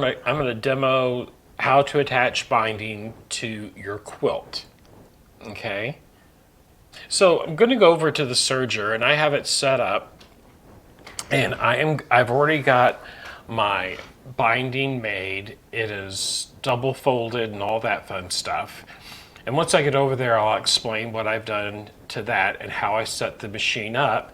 I'm gonna demo how to attach binding to your quilt. Okay. So I'm gonna go over to the serger and I have it set up, and I've already got my binding made. It is double folded and all that fun stuff. And once I get over there, I'll explain what I've done to that and how I set the machine up.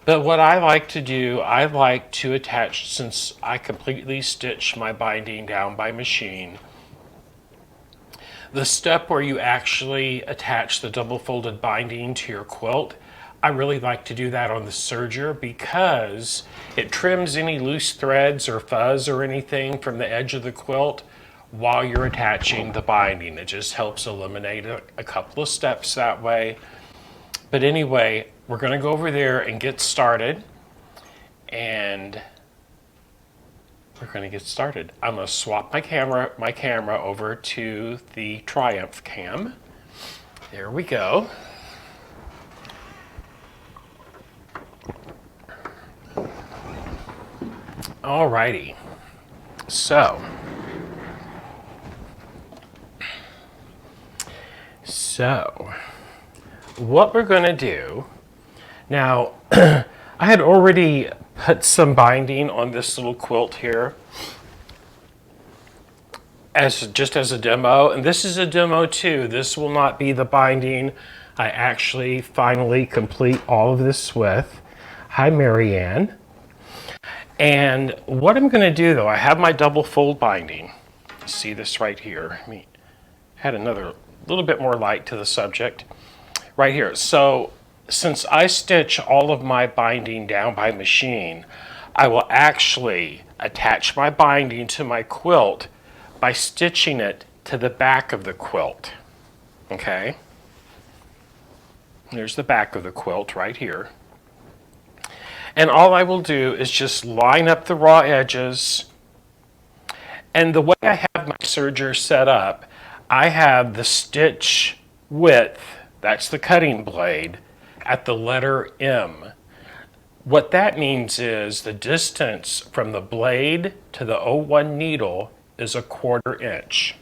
But what I like to do, I like to attach, since I completely stitch my binding down by machine, the step where you actually attach the double folded binding to your quilt, I really like to do that on the serger because it trims any loose threads or fuzz or anything from the edge of the quilt while you're attaching the binding. It just helps eliminate a couple of steps that way. But anyway, we're going to go over there and get started. And we're going to get started. I'm going to swap my camera over to the Triumph cam. There we go. Alrighty. So what we're going to do now, I had already put some binding on this little quilt here just as a demo, and this is a demo too. This will not be the binding I actually finally complete all of this with. Hi, Meridian. And what I'm going to do though, I have my double fold binding. See this right here. Let me add another little bit more light to the subject right here. So since I stitch all of my binding down by machine, I will actually attach my binding to my quilt by stitching it to the back of the quilt. Okay? There's the back of the quilt right here. And all I will do is just line up the raw edges. And the way I have my serger set up, I have the stitch width, that's the cutting blade, at the letter M. What that means is the distance from the blade to the 01 needle is 1/4 inch.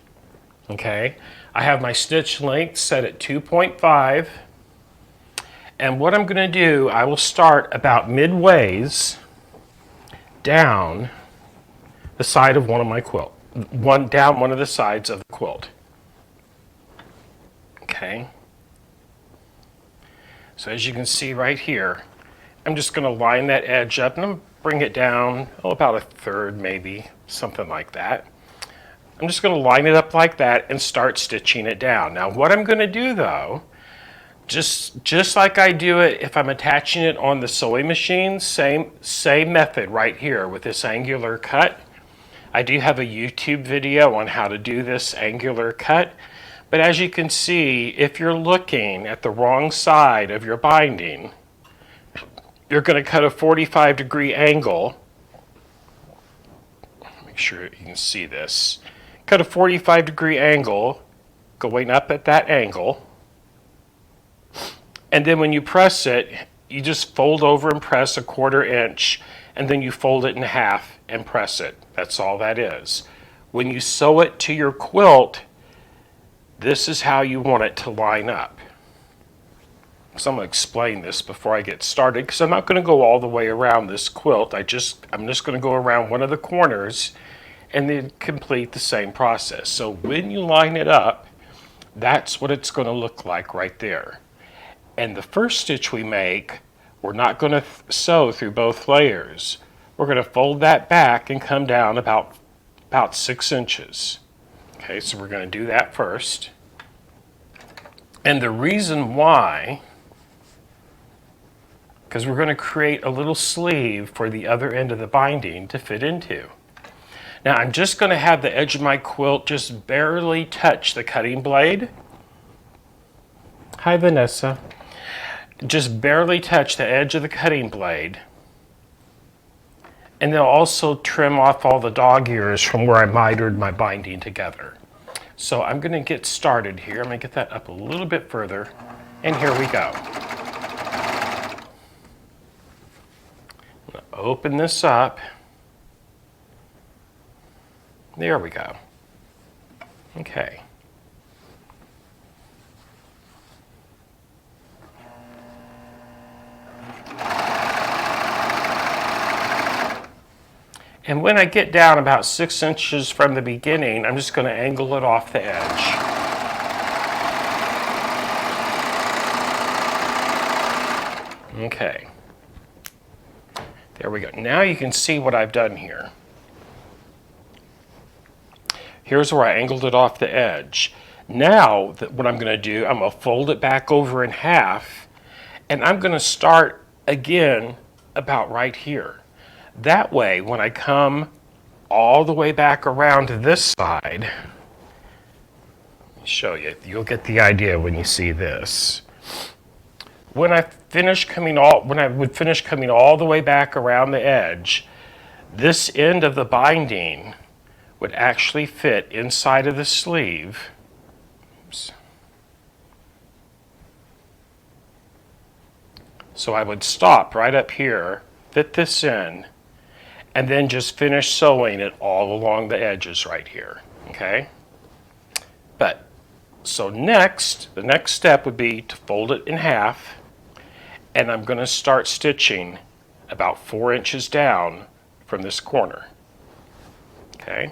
Okay, I have my stitch length set at 2.5, and what I'm going to do, I will start about midways down the side of one of my quilt, down one of the sides of the quilt. Okay. So as you can see right here, I'm just going to line that edge up and bring it down, about 1/3 maybe, something like that. I'm just going to line it up like that and start stitching it down. Now what I'm going to do though, just like I do it if I'm attaching it on the sewing machine, same method right here with this angular cut. I do have a YouTube video on how to do this angular cut. But as you can see, if you're looking at the wrong side of your binding, you're going to cut a 45-degree angle. Make sure you can see this. Cut a 45-degree angle, going up at that angle. And then when you press it, you just fold over and press 1/4 inch, and then you fold it in half and press it. That's all that is. When you sew it to your quilt, this is how you want it to line up. So I'm going to explain this before I get started because I'm not going to go all the way around this quilt. I'm just going to go around one of the corners and then complete the same process. So when you line it up, that's what it's going to look like right there. And the first stitch we make, we're not going to sew through both layers. We're going to fold that back and come down about 6 inches. Okay, so we're going to do that first. And the reason why, because we're going to create a little sleeve for the other end of the binding to fit into. Now I'm just going to have the edge of my quilt just barely touch the cutting blade. Hi, Vanessa. Just barely touch the edge of the cutting blade. And they'll also trim off all the dog ears from where I mitered my binding together. So I'm going to get started here. I'm going to get that up a little bit further. And here we go. I'm going to open this up. There we go. Okay. And when I get down about 6 inches from the beginning, I'm just going to angle it off the edge. Okay. There we go. Now you can see what I've done here. Here's where I angled it off the edge. Now, what I'm going to do, I'm going to fold it back over in half, and I'm going to start again about right here. That way, when I come all the way back around to this side, let me show you. You'll get the idea when you see this. When I would finish coming all the way back around the edge, this end of the binding would actually fit inside of the sleeve. Oops. So I would stop right up here, fit this in, and then just finish sewing it all along the edges right here, okay? But, so the next step would be to fold it in half, and I'm going to start stitching about 4 inches down from this corner, okay?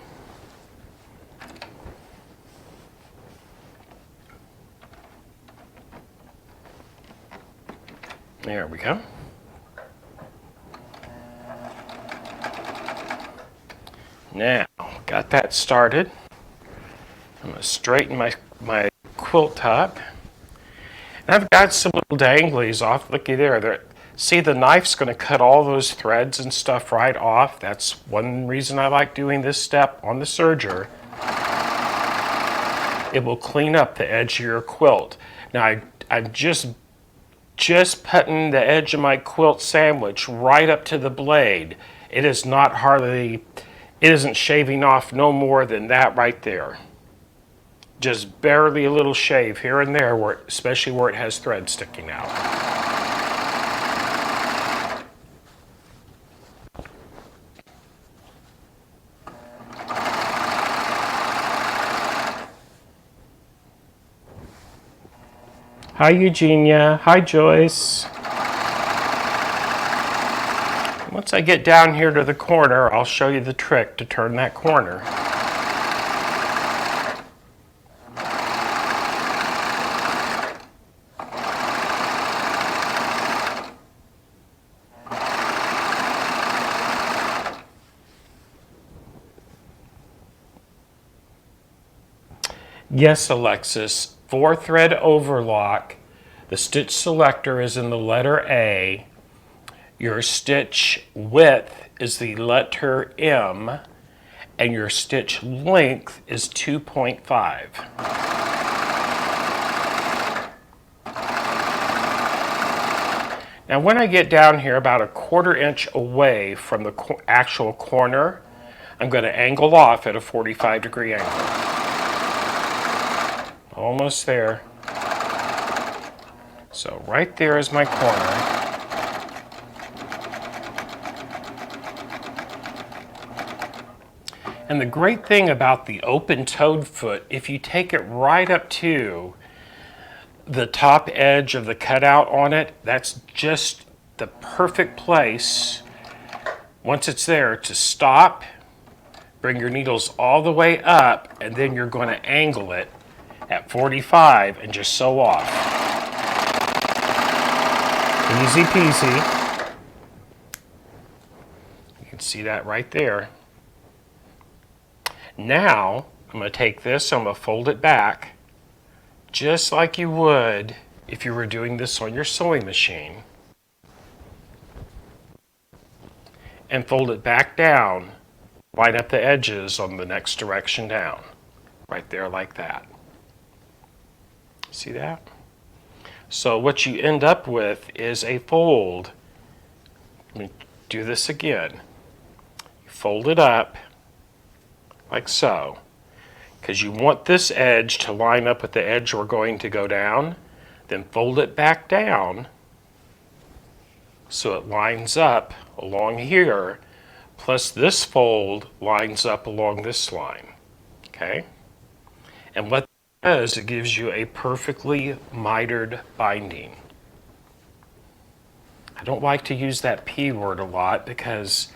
There we go. Now, got that started. I'm going to straighten my quilt top. And I've got some little danglies off. Looky there. See, the knife's going to cut all those threads and stuff right off. That's one reason I like doing this step on the serger. It will clean up the edge of your quilt. Now, I'm just putting the edge of my quilt sandwich right up to the blade. It is not hardly... It isn't shaving off no more than that right there. Just barely a little shave here and there, especially where it has thread sticking out. Hi, Eugenia. Hi, Joyce. Once I get down here to the corner, I'll show you the trick to turn that corner. Yes, Alexis, 4-thread overlock. The stitch selector is in the letter A. Your stitch width is the letter M, and your stitch length is 2.5. Now when I get down here about a 1/4 inch away from the actual corner, I'm going to angle off at a 45-degree angle. Almost there. So right there is my corner. And the great thing about the open-toed foot, if you take it right up to the top edge of the cutout on it, that's just the perfect place, once it's there, to stop, bring your needles all the way up, and then you're going to angle it at 45 and just sew off. Easy peasy. You can see that right there. Now, I'm going to take this, I'm going to fold it back, just like you would if you were doing this on your sewing machine. And fold it back down, line up the edges on the next direction down. Right there like that. See that? So what you end up with is a fold. Let me do this again. You fold it up, like so, because you want this edge to line up with the edge we're going to go down, then fold it back down so it lines up along here, plus this fold lines up along this line, okay? And what that does, it gives you a perfectly mitered binding. I don't like to use that P word a lot because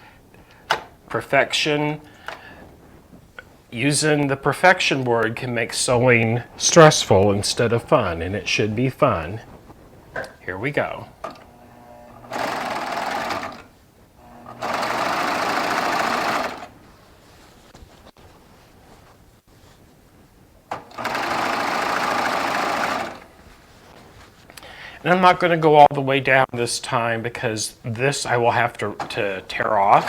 perfection, using the perfection word can make sewing stressful instead of fun, and it should be fun. Here we go. And I'm not going to go all the way down this time because this I will have to tear off.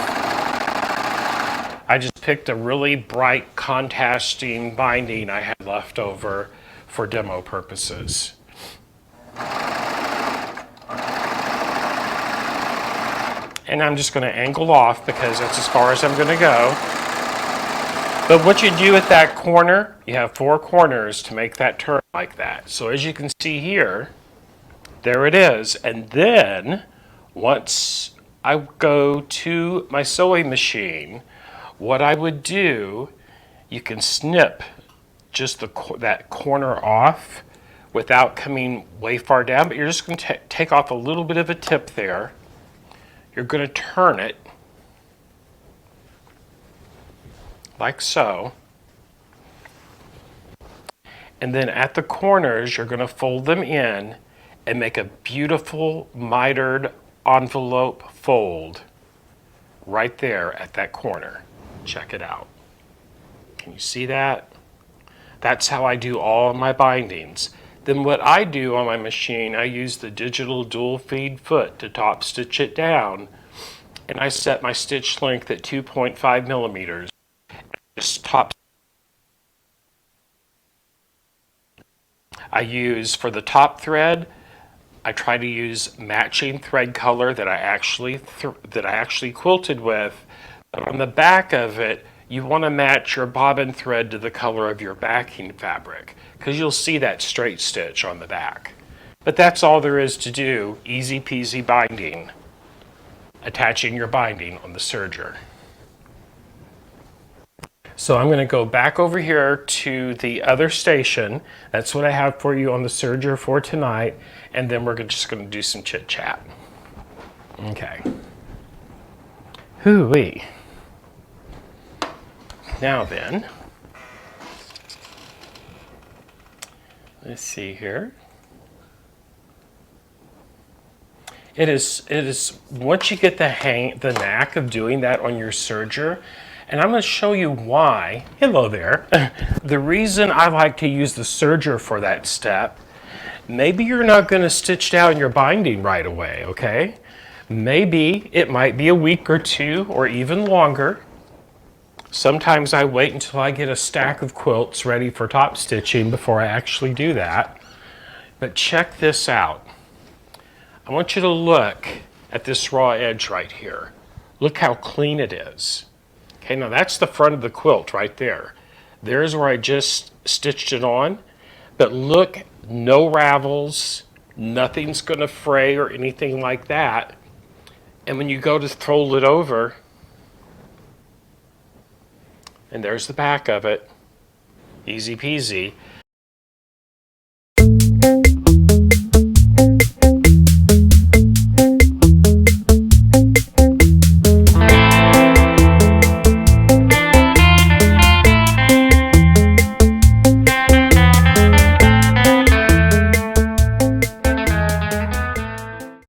I just picked a really bright contrasting binding I had left over for demo purposes. And I'm just going to angle off because that's as far as I'm going to go. But what you do at that corner, you have 4 corners to make that turn like that. So as you can see here, there it is. And then once I go to my sewing machine, what I would do, you can snip just that corner off without coming way far down, but you're just going to take off a little bit of a tip there. You're going to turn it like so. And then at the corners, you're going to fold them in and make a beautiful mitered envelope fold right there at that corner. Check it out. Can you see that? That's how I do all of my bindings. Then what I do on my machine, I use the digital dual feed foot to top stitch it down, and I set my stitch length at 2.5 millimeters. Just top. I use for the top thread, I try to use matching thread color that I actually quilted with. But on the back of it, you want to match your bobbin thread to the color of your backing fabric because you'll see that straight stitch on the back. But that's all there is to do. Easy peasy binding. Attaching your binding on the serger. So I'm going to go back over here to the other station. That's what I have for you on the serger for tonight. And then we're just going to do some chit chat. Okay. Hoo-wee. Now then, let's see here. It is once you get the knack of doing that on your serger, and I'm going to show you why. Hello there. The reason I like to use the serger for that step, maybe you're not going to stitch down your binding right away, okay? Maybe it might be a week or 2 or even longer. Sometimes I wait until I get a stack of quilts ready for top stitching before I actually do that. But check this out. I want you to look at this raw edge right here. Look how clean it is. Okay, now that's the front of the quilt right there. There's where I just stitched it on. But look, no ravels, nothing's going to fray or anything like that. And when you go to fold it over, and there's the back of it, easy peasy.